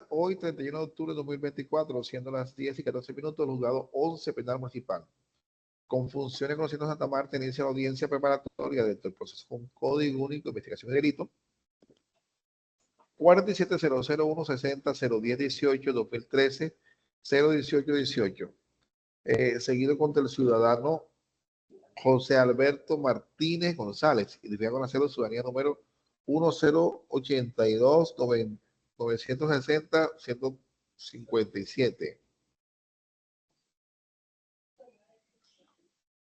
hoy 31 de octubre de 2024, siendo las 10:14 el juzgado 11 penal municipal. Con funciones conociendo Santa Marta, inicia la audiencia preparatoria dentro del proceso con Código Único de Investigación de Delito 47000160-01018-2013, 01818, seguido contra el ciudadano José Alberto Martínez González, identificado con la cédula de ciudadanía número 1082-960-157.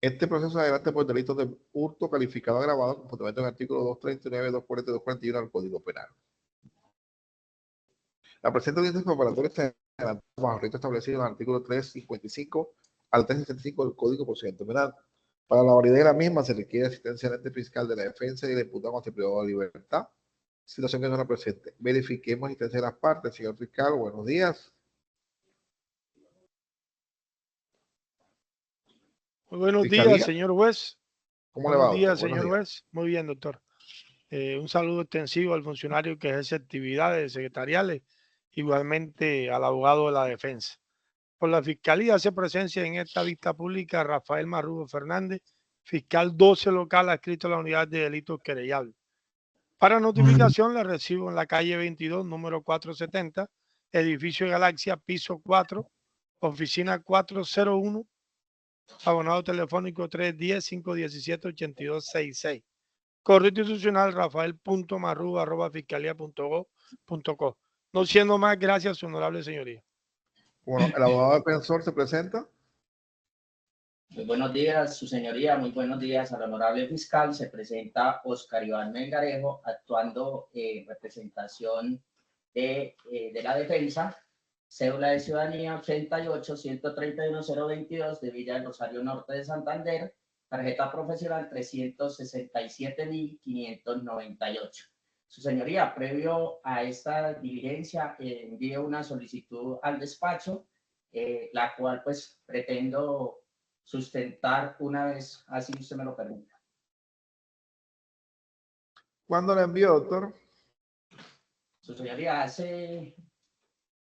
Este proceso se adelanta por delitos de hurto calificado agravado con fundamento en el artículo 239, 240 y 241 del Código Penal. La presente audiencia preparatoria se adelanta bajo el rito establecido en el artículo 355 al 365 del Código Procedimiento Penal. Para la validez de la misma se requiere asistencia del ente fiscal de la defensa y del imputado con privado de libertad, situación que no la presente. Verifiquemos la asistencia de las partes. Señor fiscal, buenos días. Muy buenos Fiscalía. días, señor juez. ¿Cómo le va, Buenos días, doctor? señor juez. Muy bien, doctor. Un saludo extensivo al funcionario que ejerce actividades secretariales, igualmente al abogado de la defensa. Por la Fiscalía hace presencia en esta vista pública Rafael Marrugo Fernández, fiscal 12 local adscrito a la unidad de delitos querellables. Para notificación la recibo en la calle 22, número 470, edificio Galaxia, piso 4, oficina 401, abonado telefónico 310-517-8266. Correo institucional rafael.marrugo@fiscalía.go.co. No siendo más, gracias, su honorable señoría. Bueno, el abogado defensor se presenta. Muy buenos días, su señoría. Muy buenos días al honorable fiscal. Se presenta Oscar Iván Melgarejo, actuando en representación de la defensa. Cédula de ciudadanía 88-131-022 de Villa del Rosario Norte de Santander. Tarjeta profesional 367.598. Su señoría, previo a esta diligencia, envío una solicitud al despacho, la cual pues pretendo sustentar una vez, así usted me lo permita. ¿Cuándo la envió, doctor? Su señoría, hace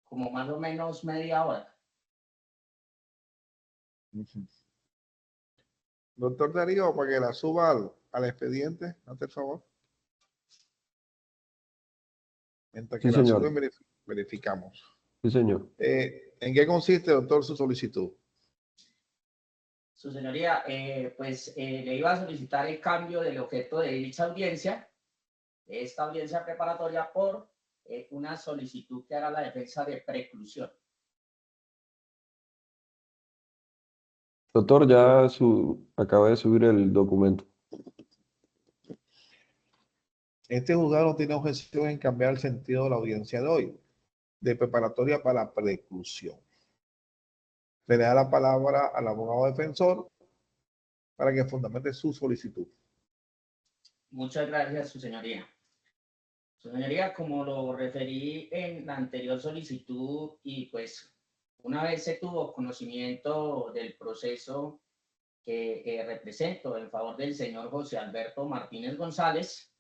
como más o menos media hora. Doctor Darío, para que la suba al expediente, hazte el favor. Mientras que Sí, la señor. suben, verificamos. Sí, señor. ¿En qué consiste, doctor, su solicitud? Su señoría, le iba a solicitar el cambio del objeto de dicha audiencia, de esta audiencia preparatoria, por una solicitud que haga la defensa de preclusión. Doctor, ya acaba de subir el documento. Este juzgado no tiene objeción en cambiar el sentido de la audiencia de hoy, de preparatoria para preclusión. Le da la palabra al abogado defensor para que fundamente su solicitud. Muchas gracias, su señoría. Su señoría, como lo referí en la anterior solicitud y pues una vez se tuvo conocimiento del proceso que represento en favor del señor José Alberto Martínez González,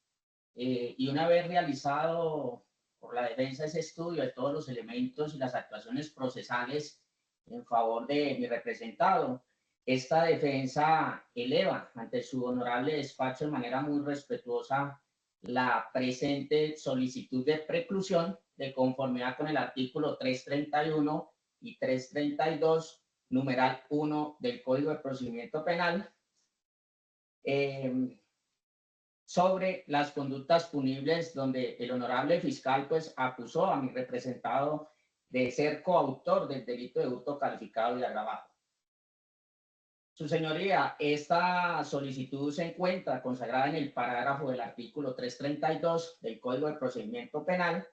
y una vez realizado por la defensa ese estudio de todos los elementos y las actuaciones procesales en favor de mi representado, esta defensa eleva ante su honorable despacho de manera muy respetuosa la presente solicitud de preclusión de conformidad con el artículo 331 y 332, numeral 1 del Código de Procedimiento Penal, sobre las conductas punibles donde el honorable fiscal pues acusó a mi representado de ser coautor del delito de hurto calificado y agravado. Su señoría, esta solicitud se encuentra consagrada en el parágrafo del artículo 332 del Código de Procedimiento Penal,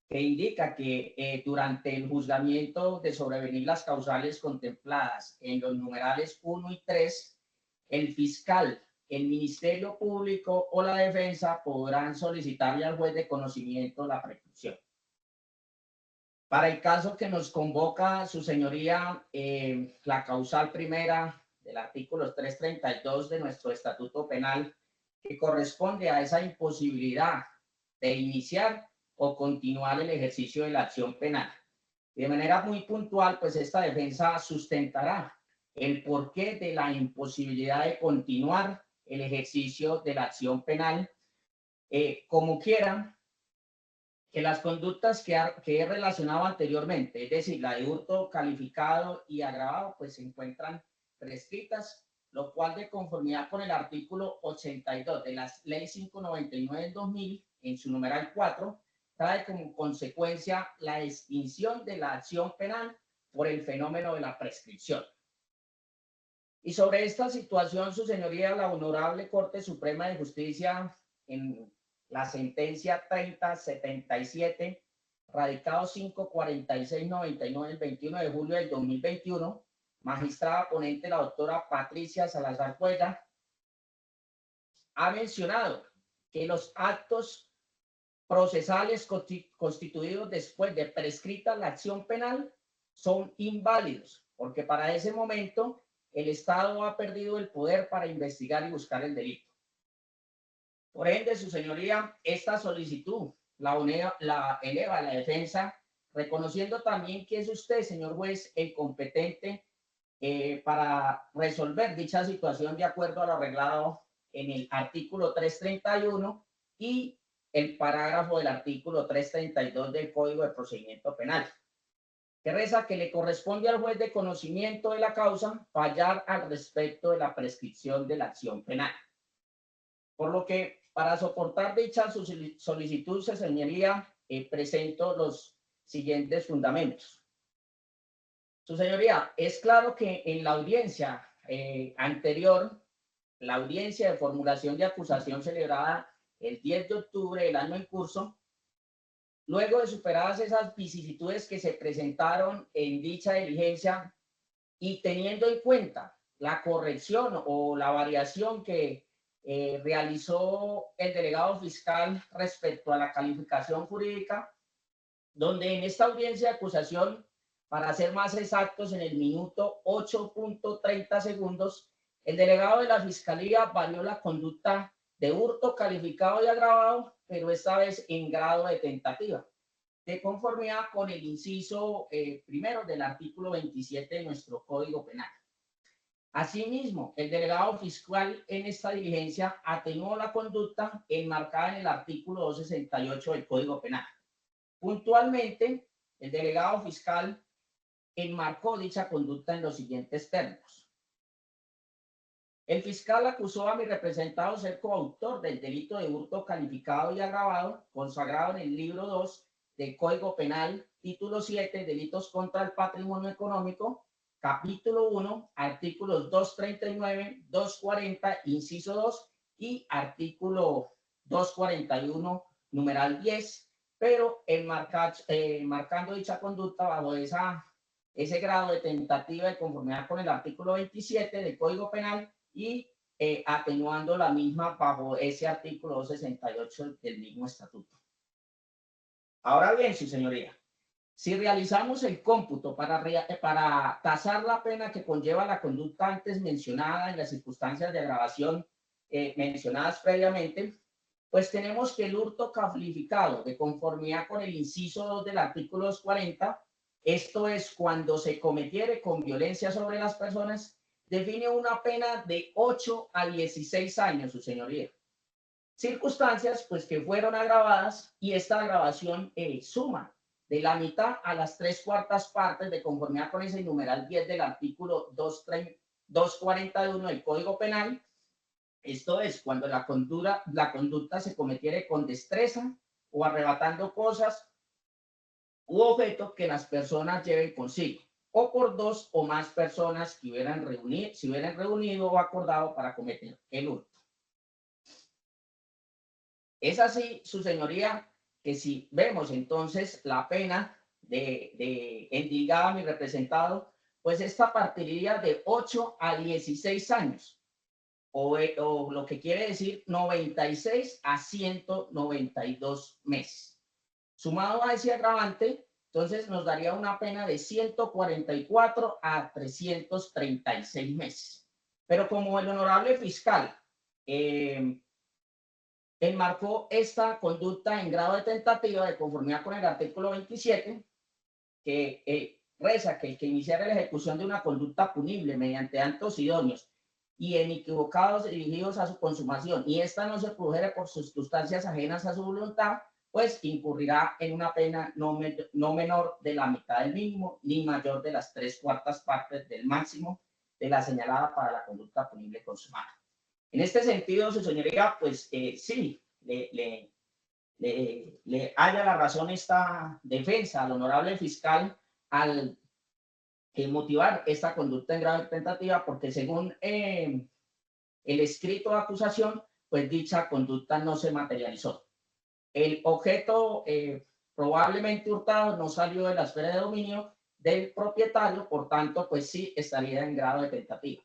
que indica que durante el juzgamiento de sobrevenir las causales contempladas en los numerales 1 y 3, el fiscal, el Ministerio Público o la defensa podrán solicitarle al juez de conocimiento la preclusión. Para el caso que nos convoca su señoría, la causal primera del artículo 332 de nuestro Estatuto Penal, que corresponde a esa imposibilidad de iniciar o continuar el ejercicio de la acción penal. De manera muy puntual, pues esta defensa sustentará el porqué de la imposibilidad de continuar el ejercicio de la acción penal, como quiera, que las conductas que he relacionado anteriormente, es decir, la de hurto calificado y agravado, pues se encuentran prescritas, lo cual de conformidad con el artículo 82 de la Ley 599 del 2000, en su numeral 4, trae como consecuencia la extinción de la acción penal por el fenómeno de la prescripción. Y sobre esta situación, su señoría, la Honorable Corte Suprema de Justicia, en la sentencia 3077, radicado 54699 del 21 de julio del 2021, magistrada ponente la doctora Patricia Salazar Cuellar, ha mencionado que los actos procesales constituidos después de prescrita la acción penal son inválidos, porque para ese momento el Estado ha perdido el poder para investigar y buscar el delito. Por ende, su señoría, esta solicitud la eleva a la defensa, reconociendo también que es usted, señor juez, el competente para resolver dicha situación de acuerdo a lo arreglado en el artículo 331 y el parágrafo del artículo 332 del Código de Procedimiento Penal, que reza que le corresponde al juez de conocimiento de la causa fallar al respecto de la prescripción de la acción penal. Por lo que, para soportar dicha solicitud, su señoría, presento los siguientes fundamentos. Su señoría, es claro que en la audiencia anterior, la audiencia de formulación de acusación celebrada el 10 de octubre del año en curso, luego de superadas esas vicisitudes que se presentaron en dicha diligencia y teniendo en cuenta la corrección o la variación que realizó el delegado fiscal respecto a la calificación jurídica, donde en esta audiencia de acusación, para ser más exactos, en el minuto 8.30 segundos, el delegado de la Fiscalía varió la conducta de hurto calificado y agravado, pero esta vez en grado de tentativa, de conformidad con el inciso primero del artículo 27 de nuestro Código Penal. Asimismo, el delegado fiscal en esta diligencia atenuó la conducta enmarcada en el artículo 268 del Código Penal. Puntualmente, el delegado fiscal enmarcó dicha conducta en los siguientes términos. El fiscal acusó a mi representado ser coautor del delito de hurto calificado y agravado, consagrado en el libro 2 del Código Penal, título 7, delitos contra el patrimonio económico, capítulo 1, artículos 239, 240, inciso 2 y artículo 241, numeral 10, pero marcando dicha conducta bajo ese grado de tentativa de conformidad con el artículo 27 del Código Penal y atenuando la misma bajo ese artículo 268 del mismo estatuto. Ahora bien, su señoría, si realizamos el cómputo para tasar la pena que conlleva la conducta antes mencionada en las circunstancias de agravación mencionadas previamente, pues tenemos que el hurto calificado de conformidad con el inciso 2 del artículo 240, esto es cuando se cometiere con violencia sobre las personas, define una pena de 8 a 16 años, su señoría. Circunstancias pues que fueron agravadas y esta agravación suma de la mitad a las 3/4 partes de conformidad con ese numeral 10 del artículo 241 del Código Penal. Esto es cuando la conducta se cometiere con destreza o arrebatando cosas u objetos que las personas lleven consigo, o por dos o más personas que se hubieran reunido o acordado para cometer el hurto. Es así, su señoría, que si vemos entonces la pena de endilgada a mi representado, pues esta partiría de 8 a 16 años, o lo que quiere decir 96 a 192 meses. Sumado a ese agravante, entonces nos daría una pena de 144 a 336 meses. Pero como el honorable fiscal enmarcó esta conducta en grado de tentativa de conformidad con el artículo 27, que reza que el que iniciara la ejecución de una conducta punible mediante actos idóneos y inequivocados dirigidos a su consumación, y esta no se produjere por circunstancias ajenas a su voluntad, pues incurrirá en una pena no menor de la mitad del mínimo, ni mayor de las 3/4 partes del máximo de la señalada para la conducta punible consumada. En este sentido, su señoría, pues sí, le haya la razón esta defensa al honorable fiscal al motivar esta conducta en grave tentativa, porque según el escrito de acusación, pues dicha conducta no se materializó. El objeto probablemente hurtado no salió de la esfera de dominio del propietario, por tanto, pues sí estaría en grado de tentativa.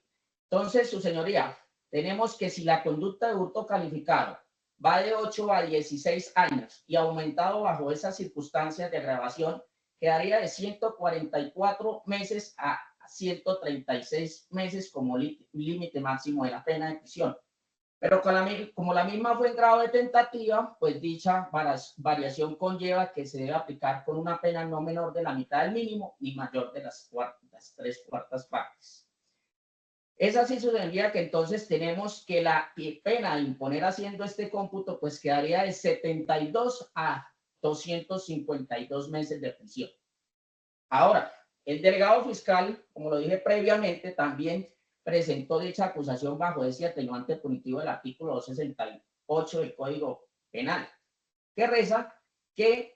Entonces, su señoría, tenemos que si la conducta de hurto calificado va de 8 a 16 años y aumentado bajo esas circunstancias de agravación, quedaría de 144 meses a 136 meses como límite máximo de la pena de prisión. Pero como la misma fue en grado de tentativa, pues dicha variación conlleva que se debe aplicar con una pena no menor de la mitad del mínimo ni mayor de las 3/4 partes. Es así, su señoría, que entonces tenemos que la pena a imponer haciendo este cómputo, pues quedaría de 72 a 252 meses de prisión. Ahora, el delegado fiscal, como lo dije previamente, también presentó dicha acusación bajo ese atenuante punitivo del artículo 268 del Código Penal, que reza que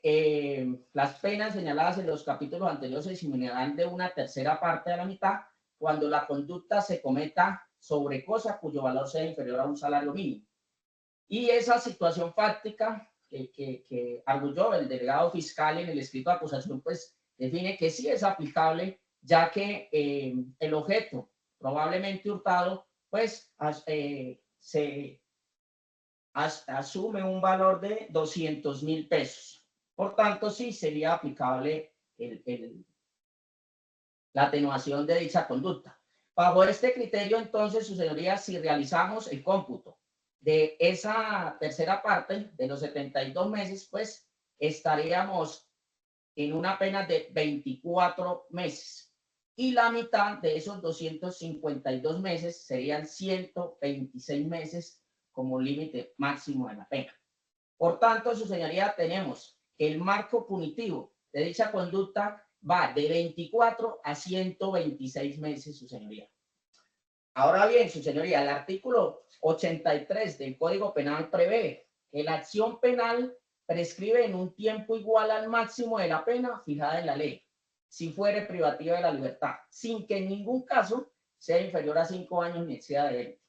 las penas señaladas en los capítulos anteriores se disminuirán de una tercera parte de la mitad cuando la conducta se cometa sobre cosa cuyo valor sea inferior a un salario mínimo. Y esa situación fáctica que arguyó el delegado fiscal en el escrito de acusación, pues define que sí es aplicable, ya que el objeto probablemente hurtado, pues se asume un valor de 200.000 pesos. Por tanto, sí sería aplicable la atenuación de dicha conducta. Bajo este criterio, entonces, su señoría, si realizamos el cómputo de esa tercera parte de los 72 meses, pues estaríamos en una pena de 24 meses. Y la mitad de esos 252 meses serían 126 meses como límite máximo de la pena. Por tanto, su señoría, tenemos que el marco punitivo de dicha conducta va de 24 a 126 meses, su señoría. Ahora bien, su señoría, el artículo 83 del Código Penal prevé que la acción penal prescribe en un tiempo igual al máximo de la pena fijada en la ley, si fuere privativa de la libertad, sin que en ningún caso sea inferior a 5 años ni exceda de él.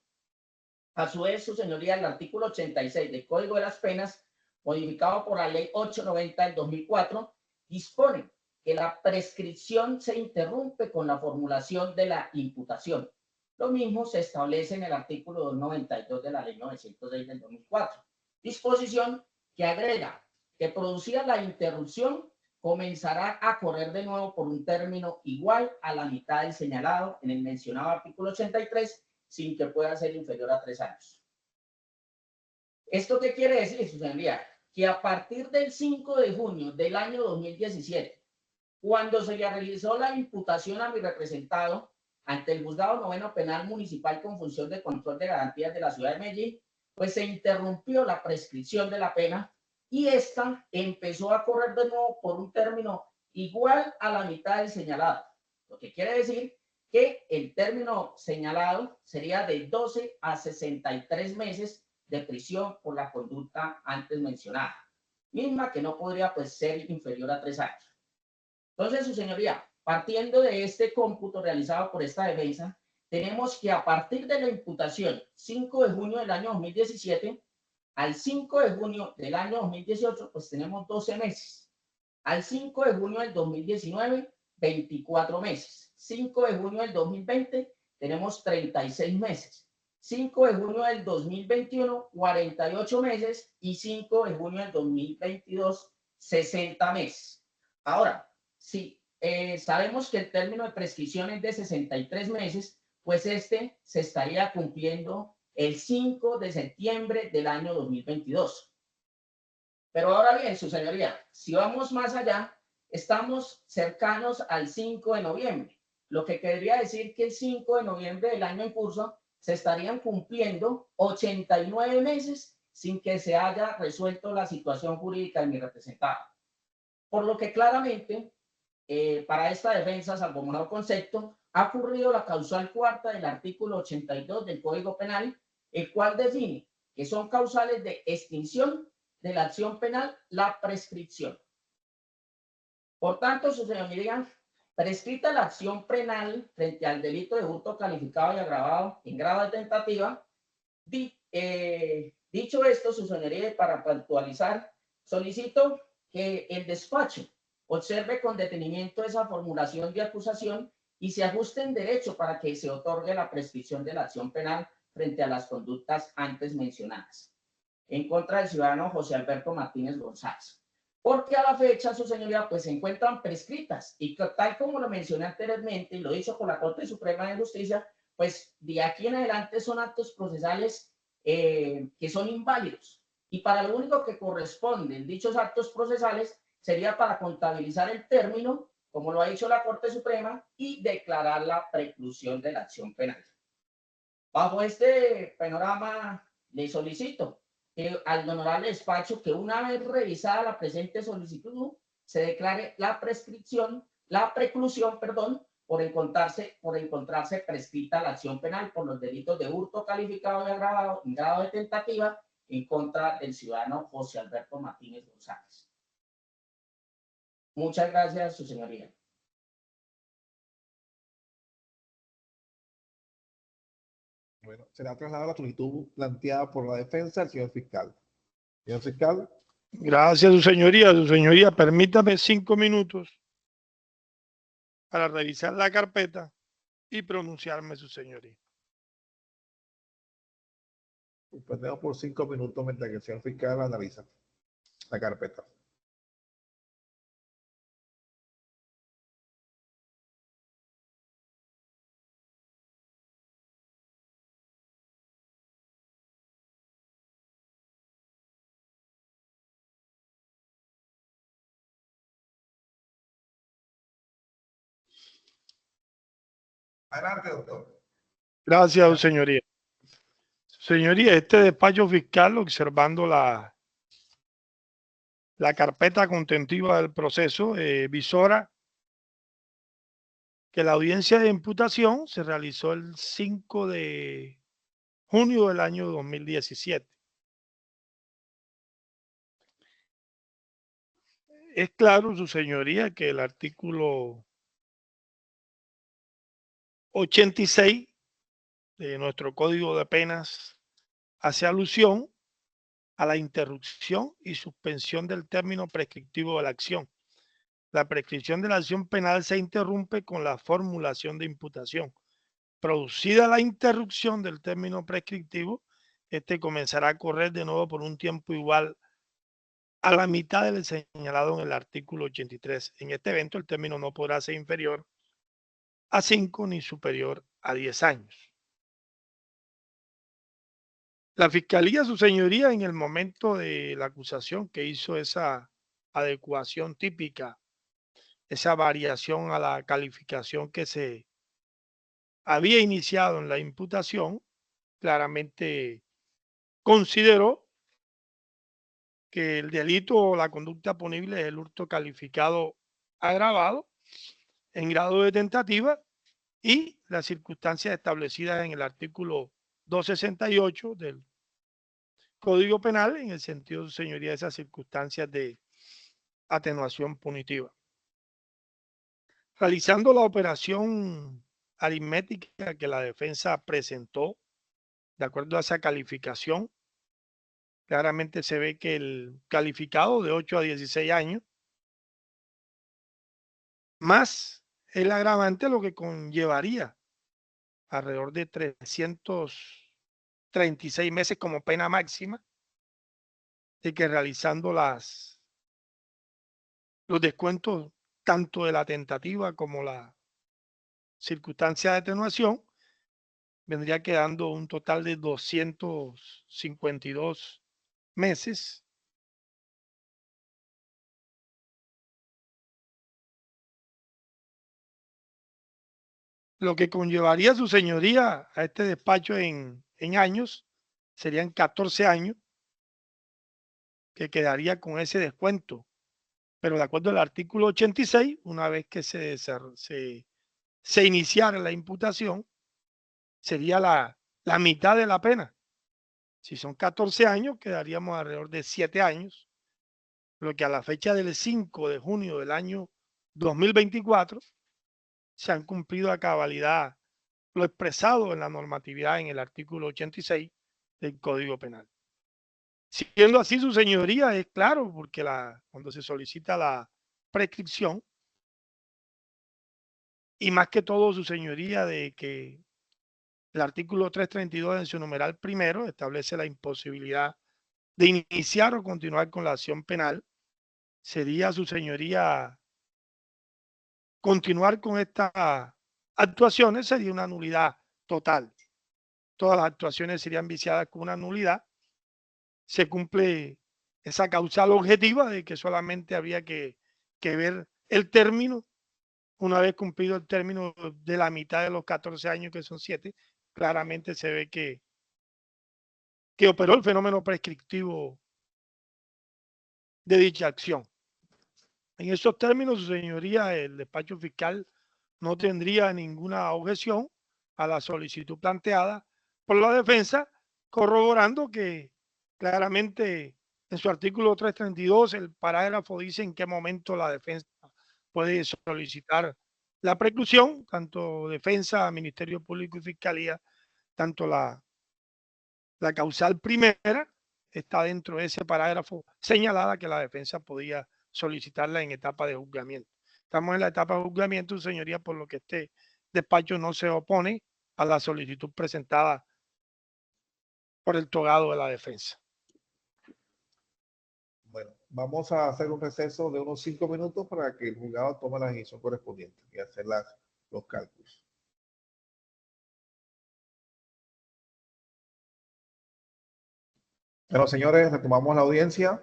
A su vez, su señoría, el artículo 86 del Código de las Penas, modificado por la Ley 890 del 2004, dispone que la prescripción se interrumpe con la formulación de la imputación. Lo mismo se establece en el artículo 292 de la Ley 906 del 2004. Disposición que agrega que producida la interrupción comenzará a correr de nuevo por un término igual a la mitad del señalado en el mencionado artículo 83 sin que pueda ser inferior a 3 años. ¿Esto qué quiere decir, su señoría? Que a partir del 5 de junio del año 2017, cuando se le realizó la imputación a mi representado ante el Juzgado Noveno Penal Municipal con función de control de garantías de la ciudad de Medellín, pues se interrumpió la prescripción de la pena y esta empezó a correr de nuevo por un término igual a la mitad del señalado. Lo que quiere decir que el término señalado sería de 12 a 63 meses de prisión por la conducta antes mencionada, misma que no podría pues ser inferior a 3 años. Entonces, su señoría, partiendo de este cómputo realizado por esta defensa, tenemos que a partir de la imputación 5 de junio del año 2017 al 5 de junio del año 2018, pues tenemos 12 meses. Al 5 de junio del 2019, 24 meses. 5 de junio del 2020, tenemos 36 meses. 5 de junio del 2021, 48 meses. Y 5 de junio del 2022, 60 meses. Ahora, si sabemos que el término de prescripción es de 63 meses, pues este se estaría cumpliendo el 5 de septiembre del año 2022. Pero ahora bien, su señoría, si vamos más allá, estamos cercanos al 5 de noviembre, lo que querría decir que el 5 de noviembre del año en curso se estarían cumpliendo 89 meses sin que se haya resuelto la situación jurídica de mi representado. Por lo que claramente, para esta defensa, salvo menor concepto, ha ocurrido la causal cuarta del artículo 82 del Código Penal, el cual define que son causales de extinción de la acción penal la prescripción. Por tanto, su señoría, prescrita la acción penal frente al delito de hurto calificado y agravado en grado de tentativa, dicho esto, su señoría, para puntualizar, solicito que el despacho observe con detenimiento esa formulación de acusación y se ajuste en derecho para que se otorgue la prescripción de la acción penal frente a las conductas antes mencionadas en contra del ciudadano José Alberto Martínez González. Porque a la fecha, su señoría, pues se encuentran prescritas y tal como lo mencioné anteriormente y lo hizo con la Corte Suprema de Justicia, pues de aquí en adelante son actos procesales que son inválidos. Y para lo único que corresponden dichos actos procesales sería para contabilizar el término, como lo ha dicho la Corte Suprema, y declarar la preclusión de la acción penal. Bajo este panorama, le solicito que al honorable despacho que una vez revisada la presente solicitud se declare la prescripción, la preclusión, perdón, por encontrarse prescrita la acción penal por los delitos de hurto calificado y agravado en grado de tentativa en contra del ciudadano José Alberto Martínez González. Muchas gracias, su señoría. Bueno, será trasladada la solicitud planteada por la defensa al señor fiscal. Señor fiscal. Gracias, su señoría. Su señoría, permítame 5 minutos para revisar la carpeta y pronunciarme, su señoría. Suspendemos por 5 minutos mientras que el señor fiscal analiza la carpeta. Adelante, doctor. Gracias, su señoría. Señoría, este despacho fiscal, observando la carpeta contentiva del proceso, visora que la audiencia de imputación se realizó el 5 de junio del año 2017. Es claro, su señoría, que el artículo 86 de nuestro Código de Penas hace alusión a la interrupción y suspensión del término prescriptivo de la acción. La prescripción de la acción penal se interrumpe con la formulación de imputación. Producida la interrupción del término prescriptivo, este comenzará a correr de nuevo por un tiempo igual a la mitad del señalado en el artículo 83. En este evento, el término no podrá ser inferior a 5 ni superior a 10 años. La Fiscalía, su señoría, en el momento de la acusación que hizo esa adecuación típica, esa variación a la calificación que se había iniciado en la imputación, claramente consideró que el delito o la conducta punible es el hurto calificado agravado en grado de tentativa y las circunstancias establecidas en el artículo 268 del Código Penal, en el sentido, señoría, de esas circunstancias de atenuación punitiva. Realizando la operación aritmética que la defensa presentó, de acuerdo a esa calificación, claramente se ve que el calificado de 8 a 16 años, más el agravante, lo que conllevaría alrededor de 336 meses como pena máxima, de que realizando los descuentos tanto de la tentativa como la circunstancia de atenuación, vendría quedando un total de 252 meses. Lo que conllevaría su señoría a este despacho en años serían 14 años que quedaría con ese descuento. Pero de acuerdo al artículo 86, una vez que se iniciara la imputación, sería la mitad de la pena. Si son 14 años, quedaríamos alrededor de 7 años, lo que a la fecha del 5 de junio del año 2024 se han cumplido a cabalidad lo expresado en la normatividad en el artículo 86 del Código Penal. Siendo así, su señoría, es claro, porque cuando se solicita la prescripción, y más que todo, su señoría, de que el artículo 332 en su numeral primero establece la imposibilidad de iniciar o continuar con la acción penal, sería su señoría continuar con estas actuaciones, sería una nulidad total. Todas las actuaciones serían viciadas con una nulidad. Se cumple esa causal objetiva de que solamente habría que ver el término. Una vez cumplido el término de la mitad de los 14 años, que son 7, claramente se ve que operó el fenómeno prescriptivo de dicha acción. En esos términos, su señoría, el despacho fiscal no tendría ninguna objeción a la solicitud planteada por la defensa, corroborando que claramente en su artículo 332 el parágrafo dice en qué momento la defensa puede solicitar la preclusión, tanto defensa, Ministerio Público y Fiscalía, tanto la causal primera está dentro de ese parágrafo señalada que la defensa podía solicitarla en etapa de juzgamiento. Estamos en la etapa de juzgamiento, señoría, por lo que este despacho no se opone a la solicitud presentada por el togado de la defensa. Bueno, vamos a hacer un receso de unos 5 minutos para que el juzgado tome la decisión correspondiente y hacer los cálculos. Bueno, señores, retomamos la audiencia.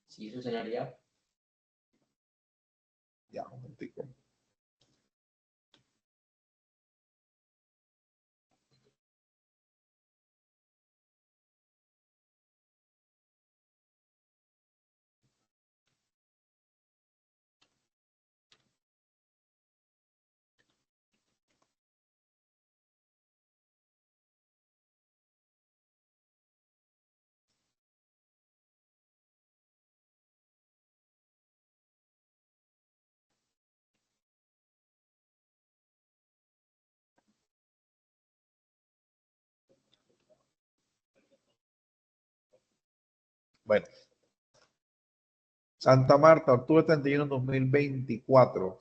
Sí, su señoría. Ya, un momentico. Bueno, Santa Marta, octubre 31, 2024.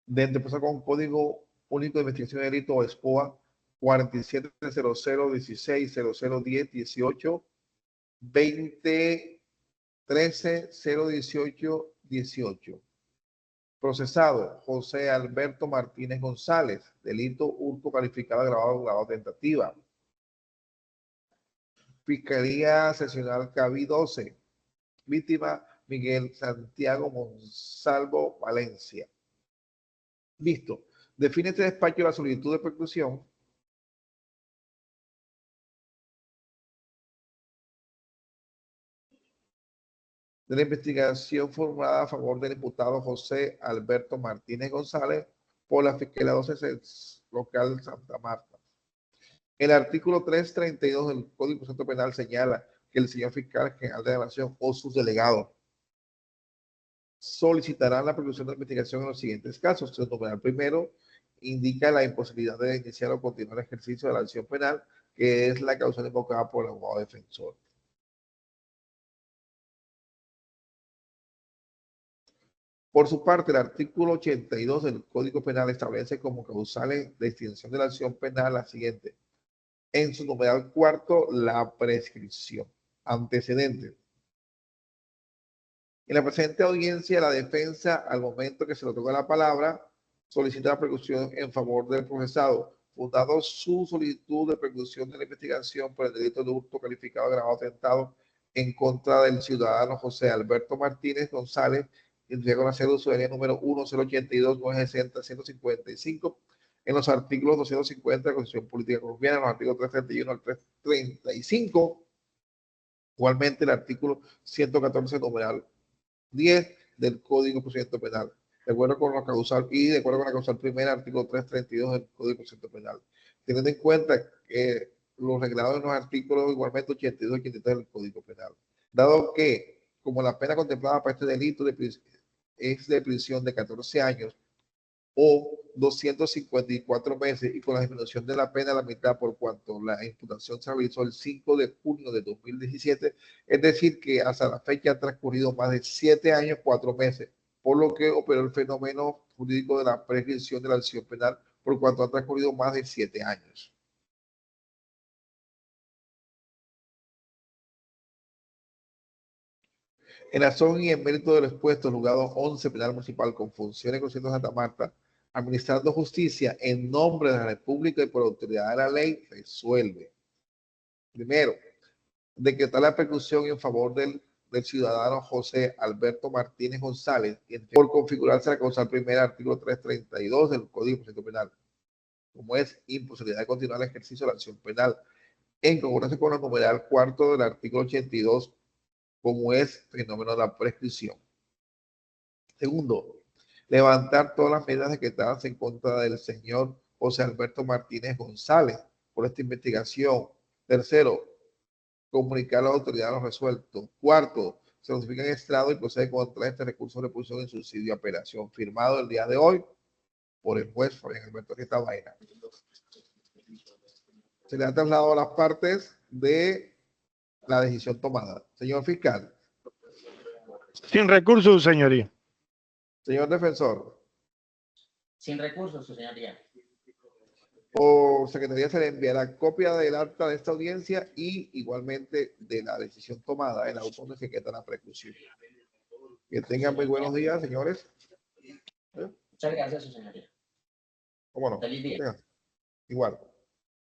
Dentro empezó con Código Único de Investigación de Delito, ESPOA 470016001018 2013-018-18. Procesado José Alberto Martínez González, delito hurto calificado agravado tentativa. Fiscalía Seccional Cabi 12. Víctima Miguel Santiago Monsalvo Valencia. Listo. Define este despacho la solicitud de preclusión de la investigación formulada a favor del imputado José Alberto Martínez González por la Fiscalía 12 local Santa Marta. El artículo 332 del Código de Procedimiento Penal señala que el señor fiscal general de la Nación o sus delegados solicitarán la preclusión de la investigación en los siguientes casos. El numeral primero indica la imposibilidad de iniciar o continuar el ejercicio de la acción penal, que es la causa invocada por el abogado defensor. Por su parte, el artículo 82 del Código Penal establece como causales de extinción de la acción penal la siguiente. En su numeral cuarto, la prescripción. Antecedentes. En la presente audiencia, la defensa, al momento que se le otorga la palabra, solicita la preclusión en favor del procesado, fundado su solicitud de preclusión de la investigación por el delito de hurto calificado de agravado atentado en contra del ciudadano José Alberto Martínez González, identificado con la cédula usuaria número 1082-960-155, en los artículos 250 de la Constitución Política Colombiana, en los artículos 331 al 335, igualmente el artículo 114, numeral 10 del Código de Procedimiento Penal, de acuerdo con la causal y de acuerdo con la causal primera, artículo 332 del Código de Procedimiento Penal, teniendo en cuenta que los reglados en los artículos igualmente 82 y 83 del Código Penal, dado que como la pena contemplada para este delito es de prisión de 14 años o 254 meses y con la disminución de la pena a la mitad por cuanto la imputación se realizó el 5 de junio de 2017, es decir, que hasta la fecha han transcurrido más de 7 años, 4 meses, por lo que operó el fenómeno jurídico de la prescripción de la acción penal por cuanto han transcurrido más de 7 años. En razón y en mérito de lo expuesto, el juzgado 11 penal municipal con funciones con Centro Santa Marta, administrando justicia en nombre de la República y por autoridad de la ley, resuelve. Primero, decretar la persecución en favor del ciudadano José Alberto Martínez González por configurarse la causal primera, artículo 332 del Código de Procedimiento Penal, como es imposibilidad de continuar el ejercicio de la acción penal, en congruencia con el numeral cuarto del artículo 82, como es fenómeno de la prescripción. Segundo, levantar todas las medidas decretadas en contra del señor José Alberto Martínez González por esta investigación. Tercero, comunicar a la autoridad lo resuelto. Cuarto, se notifica en estrado y procede contra este recurso de reposición en subsidio de apelación, firmado el día de hoy por el juez Fabián Alberto Rieta Vaina. Se le ha trasladado a las partes de la decisión tomada. Señor fiscal. Sin recursos, señoría. Señor defensor. Sin recursos, su señoría. Por secretaría se le enviará copia del acta de esta audiencia y igualmente de la decisión tomada en la auto donde se queda la preclusión. Que tengan muy buenos días, señores. Muchas gracias, su señoría. ¿Cómo no? Feliz día. Igual.